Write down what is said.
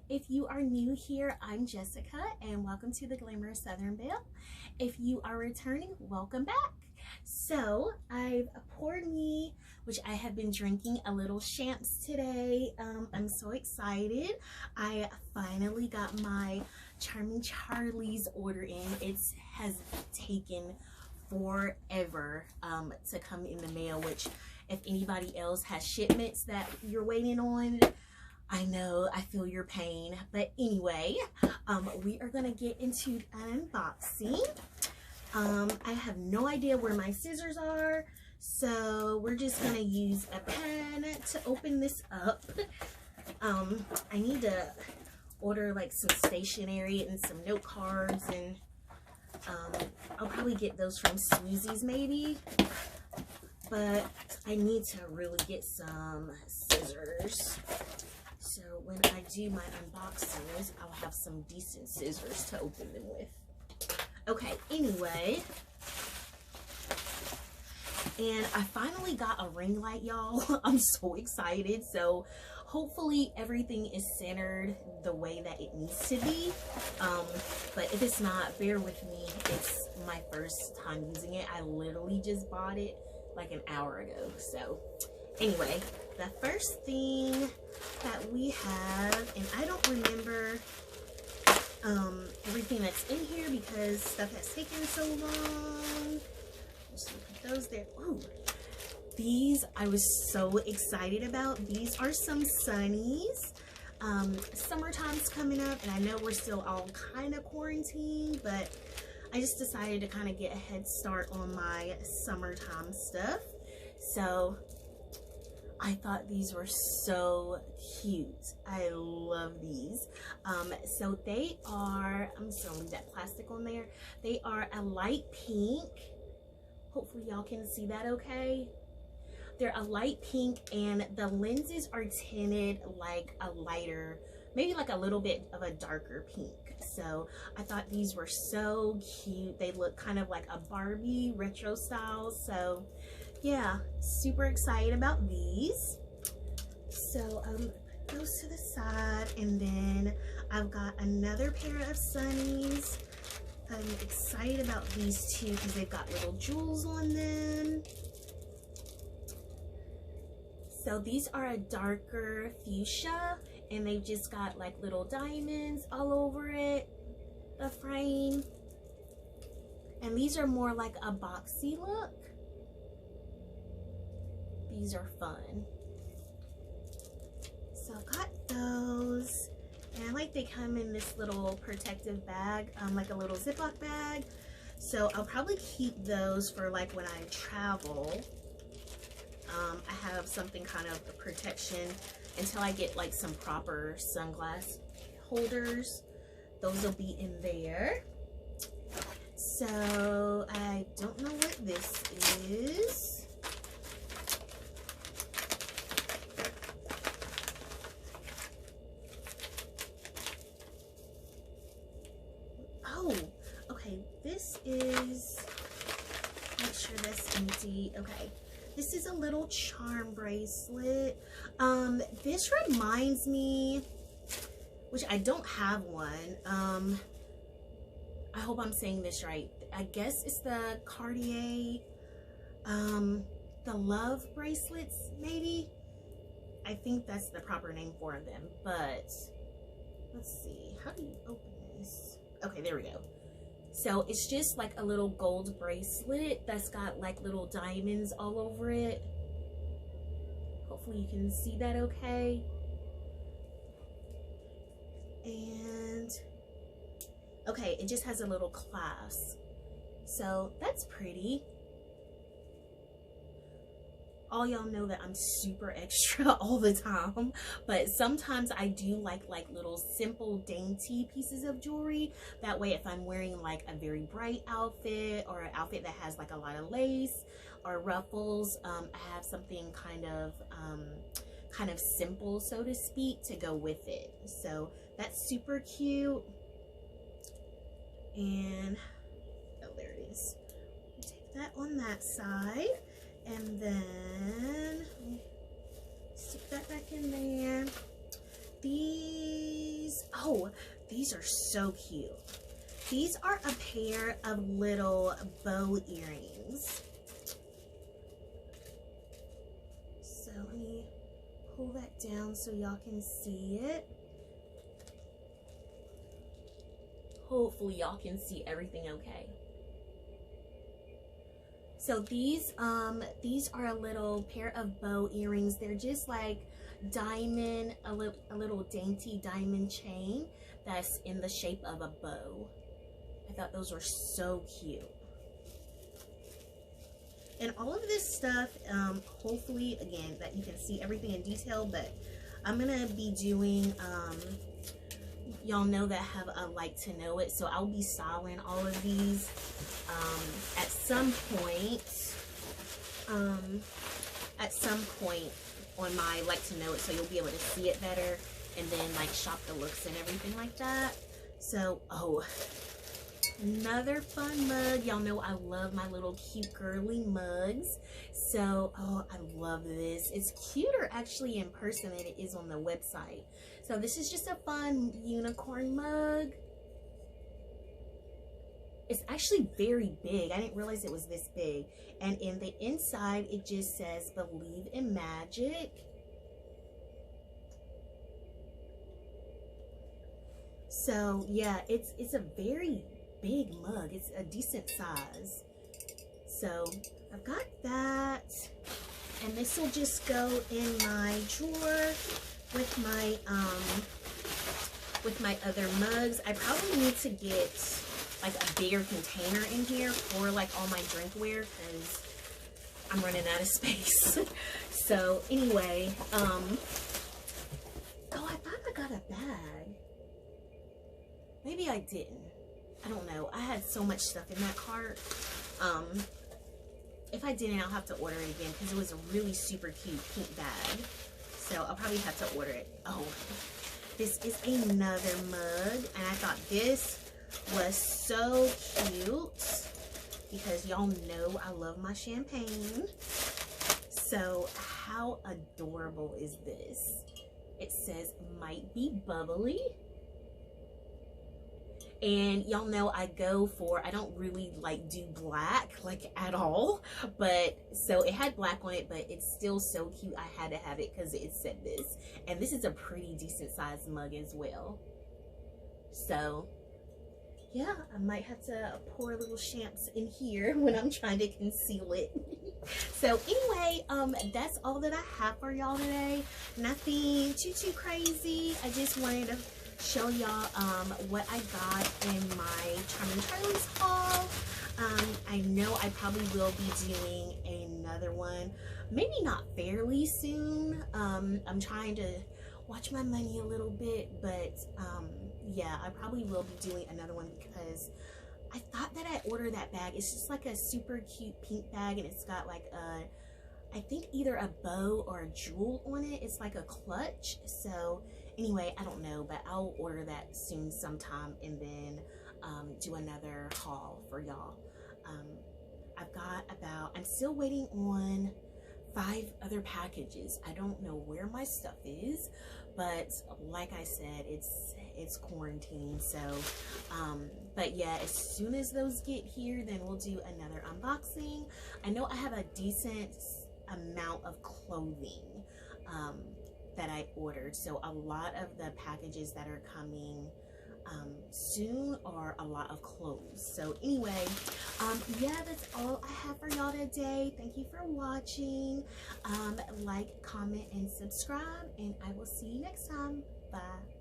If you are new here, I'm Jessica and welcome to the Glamorous Southern Belle. If you are returning, welcome back. So I've poured me, which I have been drinking, a little champs today. I'm so excited. I finally got my Charming Charlie's order in. It has taken forever to come in the mail, which if anybody else has shipments that you're waiting on, I know, I feel your pain. But anyway, we are gonna get into an unboxing. I have no idea where my scissors are, so we're just gonna use a pen to open this up. I need to order like some stationery and some note cards, and I'll probably get those from Swoozies maybe, but I need to really get some scissors. So when I do my unboxings, I'll have some decent scissors to open them with. Okay, anyway. And I finally got a ring light, y'all. I'm so excited. So hopefully everything is centered the way that it needs to be. But if it's not, bear with me. It's my first time using it. I literally just bought it like an hour ago. So anyway, the first thing that we have, and I don't remember everything that's in here because stuff has taken so long. Just put those there. Ooh, these I was so excited about. These are some sunnies. Summertime's coming up, and I know we're still all kind of quarantined, but I just decided to kind of get a head start on my summertime stuff. So I thought these were so cute. I love these. So they are, I'm just gonna leave that plastic on there. They are a light pink. Hopefully y'all can see that okay. They're a light pink, and the lenses are tinted like a lighter, maybe like a little bit of a darker pink. So I thought these were so cute. They look kind of like a Barbie retro style. So yeah, super excited about these. So put those to the side, and then I've got another pair of sunnies. I'm excited about these two because they've got little jewels on them. So these are a darker fuchsia, and they've just got like little diamonds all over it, the frame. And these are more like a boxy look. These are fun. So I've got those, and I like they come in this little protective bag, like a little Ziploc bag. So I'll probably keep those for like when I travel. I have something kind of protection until I get like some proper sunglass holders. Those will be in there. So I don't know what this is. Oh, okay, this is, make sure that's empty. Okay, this is a little charm bracelet. This reminds me, which I don't have one. I hope I'm saying this right. I guess it's the Cartier, the Love bracelets, maybe? I think that's the proper name for them, but let's see. How do you open this? Okay, there we go. So it's just like a little gold bracelet that's got like little diamonds all over it. Hopefully you can see that okay. And okay, it just has a little clasp. So that's pretty. All y'all know that I'm super extra all the time, but sometimes I do like little simple dainty pieces of jewelry. That way if I'm wearing like a very bright outfit or an outfit that has like a lot of lace or ruffles, I have something kind of simple, so to speak, to go with it. So that's super cute. And oh, there it is. Take that on that side. And then stick that back in there. These these are so cute. These are a pair of little bow earrings. So let me pull that down so y'all can see it. Hopefully y'all can see everything okay. So these are a little pair of bow earrings. They're just like diamond, a little dainty diamond chain that's in the shape of a bow. I thought those were so cute. And all of this stuff, hopefully, again, that you can see everything in detail, but I'm gonna be doing, y'all know that I have a like to know it, so I'll be styling all of these at some point on my like to know it, so you'll be able to see it better and then like shop the looks and everything like that. So, oh, another fun mug. Y'all know I love my little cute girly mugs. So, oh, I love this. It's cuter actually in person than it is on the website. So this is just a fun unicorn mug. It's actually very big. I didn't realize it was this big. And in the inside, it just says, "Believe in magic." So yeah, it's a very big mug. It's a decent size. So I've got that, and this will just go in my drawer with my other mugs. I probably need to get like a bigger container in here for like all my drinkware because I'm running out of space. So anyway, oh, I thought I got a bag. Maybe I didn't. I don't know. I had so much stuff in that cart. If I didn't, I'll have to order it again because it was a really super cute pink bag. So I'll probably have to order it. Oh, this is another mug, and I thought this was so cute because y'all know I love my champagne. So how adorable is this? It says "Might be Bubbly." And y'all know I don't really like do black like at all, but so it had black on it, but it's still so cute. I had to have it because it said this, and this is a pretty decent sized mug as well. So yeah, I might have to pour little champs in here when I'm trying to conceal it. So anyway, that's all that I have for y'all today. Nothing too crazy. I just wanted to show y'all what I got in my Charming Charlie's haul. I know I probably will be doing another one, maybe not fairly soon. I'm trying to watch my money a little bit, but yeah, I probably will be doing another one because I thought that I ordered that bag. It's just like a super cute pink bag, and it's got like I think either a bow or a jewel on it. It's like a clutch. So anyway, I don't know, but I'll order that soon sometime and then do another haul for y'all. I'm still waiting on 5 other packages. I don't know where my stuff is, but like I said, it's quarantine. So but yeah, as soon as those get here, then we'll do another unboxing. I know I have a decent amount of clothing that I ordered, so a lot of the packages that are coming soon are a lot of clothes. So anyway, yeah, that's all I have for y'all today. Thank you for watching. Like, comment, and subscribe, and I will see you next time. Bye.